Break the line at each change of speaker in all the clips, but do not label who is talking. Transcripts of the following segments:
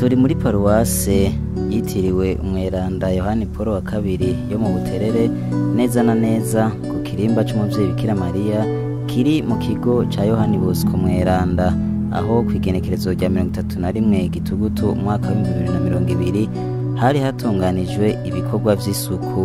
turi muri paruwase yitiriwe umweranda Yohani Paul wa kabiri yo mu Buterere, neza na neza ku kirimba c'umuvyeyi Bikira Mariya kiri mu kigo ca Yohani Bosco Mweranda, aho kw'igenekerezo rya 31 Gitugutu umwaka wa 2020 hari hatunganijwe ibikorwa vy'isuku.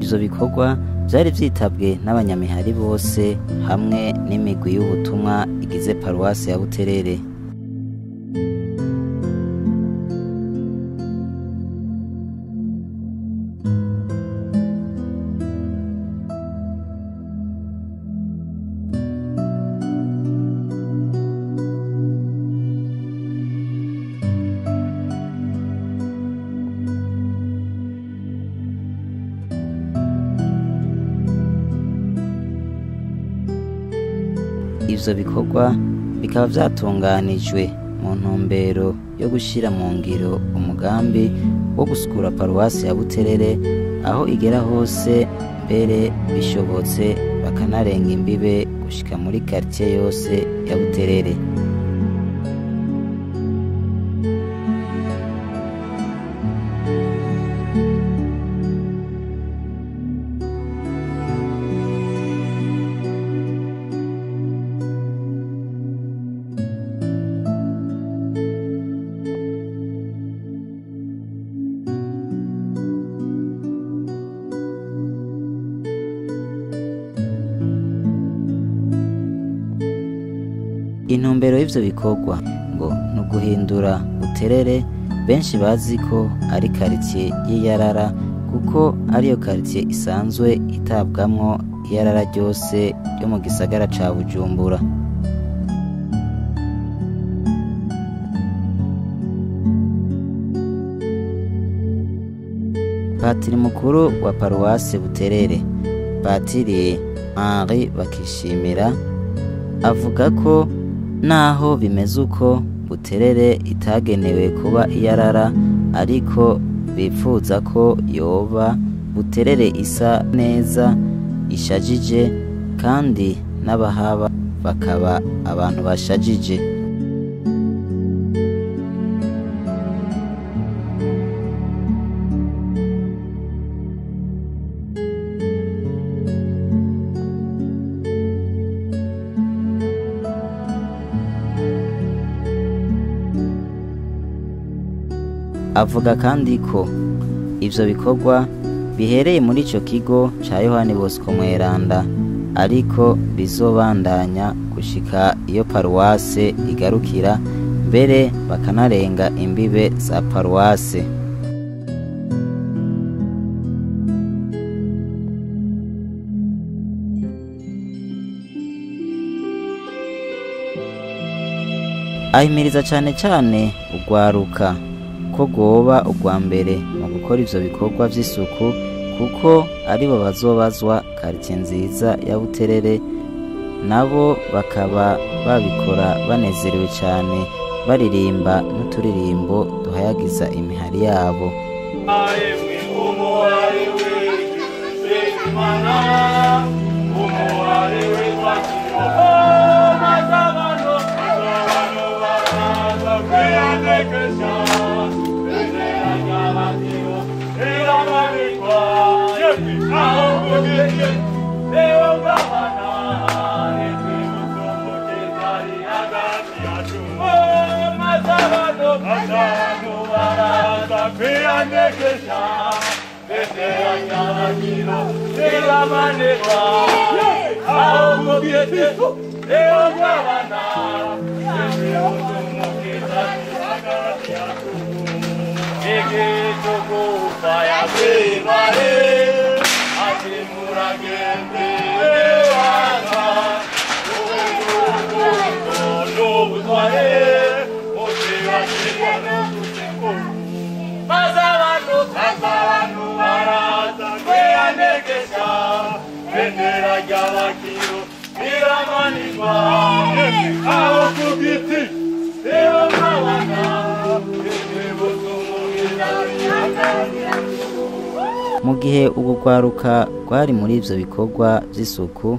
Ivyo bikorwa vyari vyitabwe n'abanyamihari bose hamwe n'imigwi y'ubutumwa igize paruwasi ya Buterere. Ivyo bikorwa bikaba vyatunganijwe mu ntumbero yo gushira mu ngiro umugambi wo gusukura paruwasi ya Buterere, aho igera hose, mbere bishobotse bakanarenga imbibe gushika muri quartier yose ya Buterere. Intumbero y'ivyo bikorwa ngo nuguhindura Buterere benshi bazi ko ari quartier y'Iyarara, kuko ariyo quartier isanzwe itabwamwo iyarara ryose ryo mu gisagara ca Bujumbura. Patiri mukuru wa paruwasi Buterere, Patiri Henri Bakishimira, avuga ko naho bimeze uko Buterere itagenewe kuba iyarara, ariko bipfuza ko yoba Buterere isa neza, ishajije, kandi n'abahaba bakaba abantu bashajije. Avuga kandi ko ivyo bikorwa bihereye muri ico kigo ca Yohani Bosco Mweranda, ariko bizobandanya gushika iyo paruwase igarukira, mbere bakanarenga imbibe za paruwase. Ahimiriza cane cane ugwaruka ko goba ugwa mbere mu gukora ivyo bikorwa vy'isuku, kuko aribo bazobazwa quartier nziza ya Buterere, nabo bakaba babikora banezerewe cane, baririmba n'uturirimbo duhayagiza imihari yabo.
ry'abakiro riramanirwa aho ku giti rero nk'abana
mu gihe ubu rwaruka rwari muri ivyo bikorwa vy'isuku,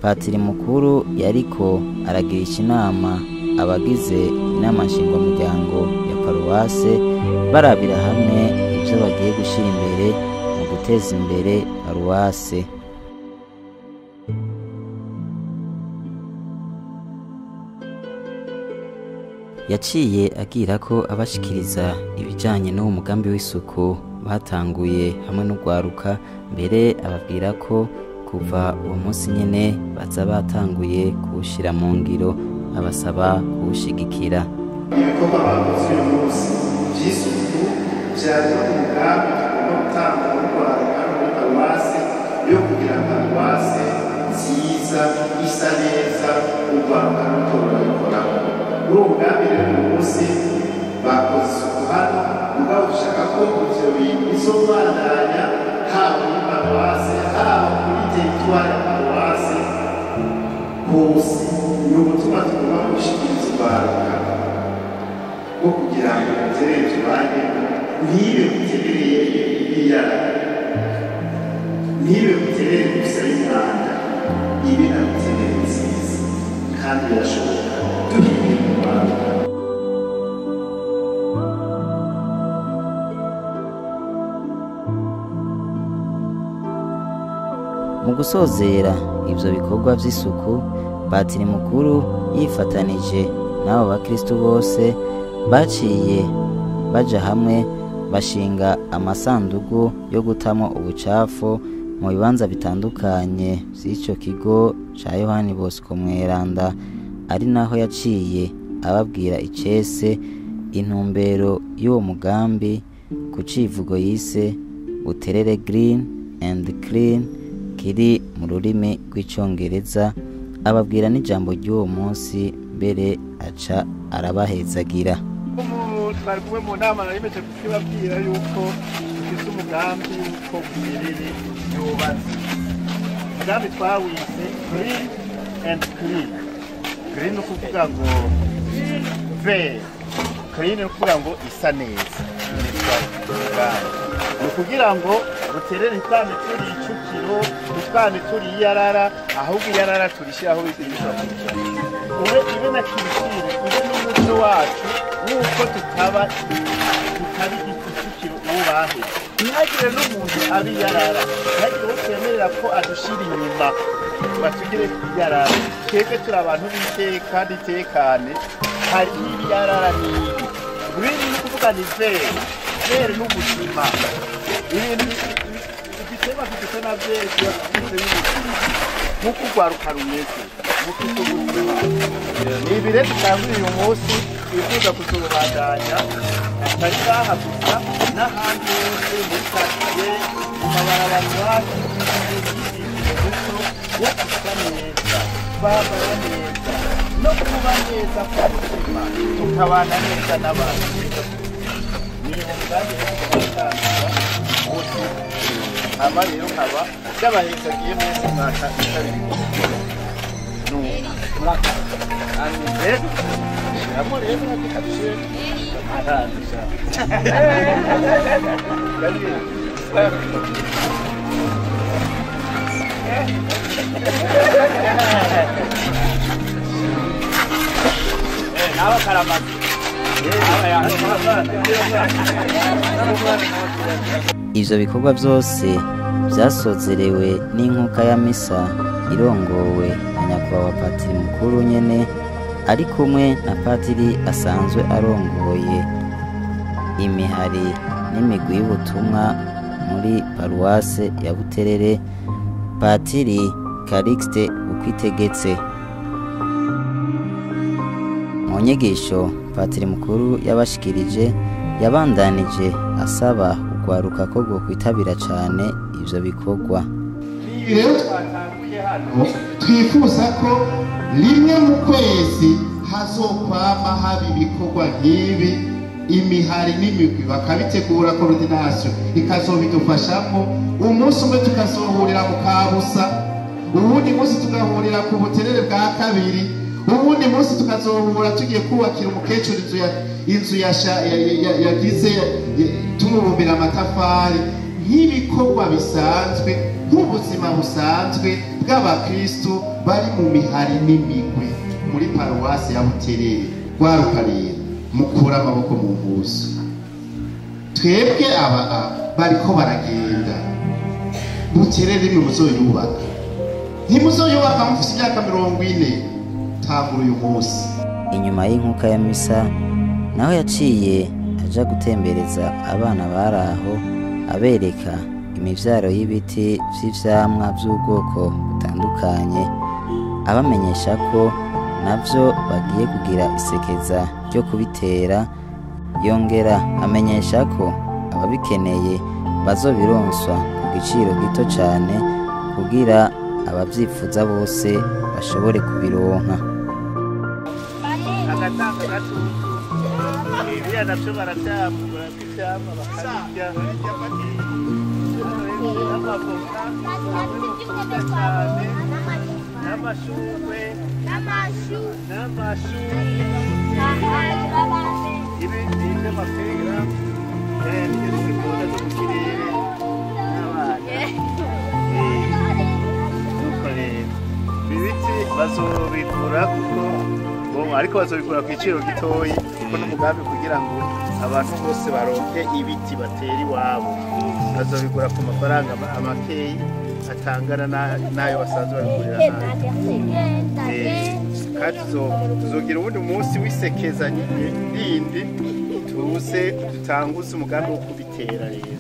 patiri mukuru yariko aragirisha inama abagize inama nshingwamuryango ya paruwase barabira hamwe ivyo bagiye gushira imbere mu guteza imbere paruwase. Yaciye agira ko abashikiriza ibijanye n'uwo mugambi w'isuku batanguye hamwe n'urwaruka, mbere ababwira ko kuva uwo munsi nyene baza batanguye kuwushira mu ngiro, abasaba kuwushigikira.
Ibikorwa bakoze uyu munsi vy'isuku vyaje mu mugambi tugomba gutanga n'urwaruka muri paruwase yo kugira paruwase nziza isa neza urwaruka ruto rurabikoraho. Muri uwo mugambi rero uyu munsi bakoze isuku hano, mugabo dushaka ko ivyo bintu bizobandanya haba muri paruwase haba muri teritwari ya paruwase hose. Ni ubutumwa tugomba gushikiriza urwaruka bwo kugira ngo ubuterere tubanye ntibe buterereye ibiyara, ntibe buterere gusa y'umwanda, ibe na buterere nziza kandi birashoboka duhimire mu Rwanda.
Mu gusozera ivyo bikorwa vy'isuku, patiri mukuru yifatanije n'abo bakristo bose baciye baja hamwe bashinga amasandugu yo gutamo ubucafu mu bibanza bitandukanye vy'ico kigo ca Yohani Bosco Mweranda, ari naho yaciye ababwira icese intumbero y'uwo mugambi ku civugo yise Buterere Green and Clean, kiri mu rurimi rw'icongereza, ababwira n'ijambo ry'uwo munsi, mbere aca arabahezagira.
Twari kumwe mu nama naremeje kukibabwira yuko dufise umugambi w'uko Buterere yubatse. Umugambi twawise Green and Clean. Green ni ukuvuga ngo vert, clean ni ukuvuga ngo isa neza. Ni ukugira ngo Buterere ntitwame turi icukiro, ntitwame turi iyarara, ahubwo iyarara turishiraho bishobora kugira ibe na kirikiri, ibe n'umuco wacu w'uko tutaba icukiro uwubahe. Ntihagire n'umuntu abi iyarara, ntihagire uwo twemerera ko adushira inyuma batugire iyarara. Twebwe turi abantu b'iteka n'itekane, hari iyarara n'ibi. Green ni ukuvuga ni vert n'ubuzima. Ibintu igitema gifite na vert gifite n'ubuzima, nk'uko urwaruka rumeze, nk'uko ubuzima. Ni ibi rero dutanguriye uyu munsi twifuza kuzobandanya, atari ngaha gusa n'ahandi hose muri karitsiye, mu mabarabara iwacu, umuco wo gusa neza, kwambara neza, no kuba neza k'ubuzima, tukabana neza n'abantu. Ni umugambi wo kubatanga bose, hama rero nkaba byabahezagiye mwese mwaka itabiri rero shiramo rero nakikabishe arandisha nawe karamazi
ivyo bikorwa vyose vyasozerewe n'inkuka ya misa irongowe na nyakubahwa patiri mukuru nyene, ari kumwe na patiri asanzwe arongoye imihari n'imigwi y'ubutumwa muri paruwase ya Buterere, Patiri Calixte Ukwitegetse. Mu nyigisho patiri mukuru yabashikirije, yabandanije asaba urwaruka ko rwokwitabira cane ivyo bikorwa.
Rero twatanguye hano twifuza ko rimwe mu kwezi hazokwama haba ibikorwa nk'ibi, imihari n'imigwi bakabitegura, coordination ikazobidufashamo. Umunsi umwe tukazohurira mu Kabusa, uwundi munsi tugahurira ku buterere bwa kabiri, uwundi munsi tukazohura tugiye kubakira umukecuru inzu yagize tumubumbira amatafari, nk'ibikorwa bisanzwe nk'ubuzima busanzwe bw'abakristu bari mu mihari n'imigwi muri paruwasi ya Buterere. Rwaruka rero mukura amaboko mu mpuzu, twebwe aba bariko baragenda Buterere ni muzoyubaka, ntimuzoyubaka mufise imyaka 40, tangura uyu munsi.
Inyuma y'inkuka ya misa naho yaciye aja gutembereza abana baraho, abereka imivyaro y'ibiti vy'ivyamwa vy'ubwoko butandukanye, abamenyesha ko navyo bagiye kugira isekeza ryo kubitera. Yongera amenyesha ko ababikeneye bazobironswa ku giciro gito cane kugira abavyifuza bose bashobore kubironka.
Agatanga gatutu iriya navyo baravyamura ivyamwa bakabirya, n'amavoka cyane, n'amashurwe, n'amashu, ibindi vy'amapera, n'ibikunda vyo mu kirere n'abana. Nuko rero ibiti bazobigura ariko bazobikura ku giciro gitoyi, kuko n'umugambi kugira ngo abantu bose baronke ibiti batera iwabo. Bazobigura ku mafaranga makeyi atangana n'ayo basanzwe babigurira hanze. Kandi tuzogira ubundi munsi w'isekeza rindi tuze dutanguze umugambi wo kubitera rero,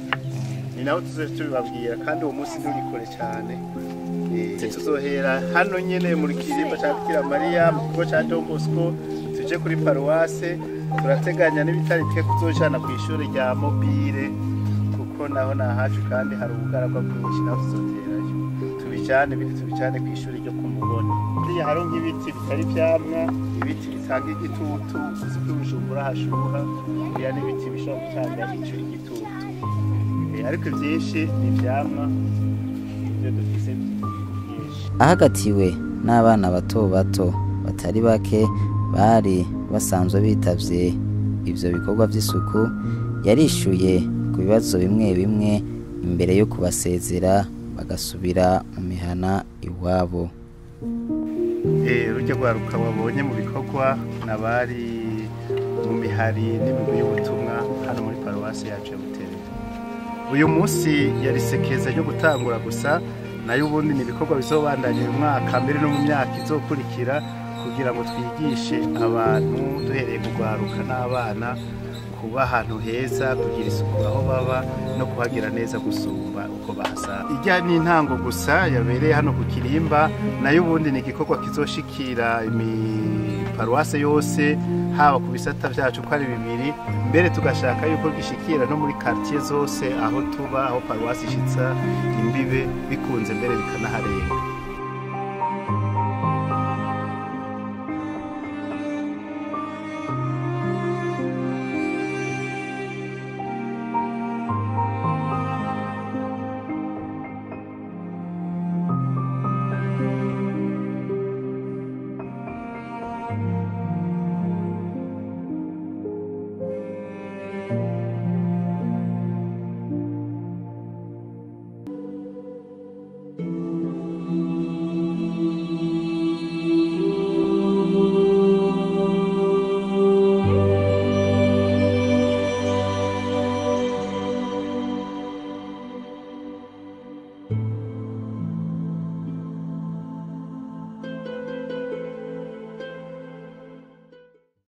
ni naho tuzoje tubibabwira, kandi uwo munsi nturikore cyane. Tuzohera hano nyene muri Kirimba ca Bikira Mariya mu kigo ca Don Bosco, tuje kuri paruwase. Turateganya n'ibitari bike kuzojana ku ishuri rya Mobile, kuko naho nahacu kandi hari ubugaragwa bwinshi, naho tuzoterayo tubijane ku ishuri ryo ku Mubone. Hariya haro nk'ibiti bitari vyamwa, ibiti bitanga igitutu, uzi ko Bujumbura hashuha, biriya n'ibiti bishobora gutanga ico igitutu, ariko vyinshi ni vyamwa ivyo dufise.
Ahagatiwe n'abana bato bato batari bake bari basanzwe bitavye ivyo bikorwa vy'isuku, yarishuye ku bibazo bimwe bimwe imbere yo kubasezera bagasubira mu mihana iwabo.
Urujya rwaruka wabonye mu bikorwa n'abari mu mihari n'imigwi y'ubutumwa hano muri paruwasi yacu ya Buterere. Uyu munsi yarisekeza ryo gutangura gusa, nayo ubundi ni ibikorwa bizobandanya uyu mwaka, mbere no mu myaka izokurikira, kugira ngo twigishe abantu duhereye kugwaruka n'abana kuba ahantu heza, kugira isuku aho baba no kuhagira neza gusumba uko bahasanga. Ijya n'intango gusa yabereye hano ku Kirimba, nayo ubundi ni igikorwa kizoshikira paruwase yose, haba ku bisata vyacu ko ari 2, mbere tugashaka yuko gishikira no muri quartier zose aho tuba, aho paruwase ishitsa imbibe bikunze mbere bikanaharenga.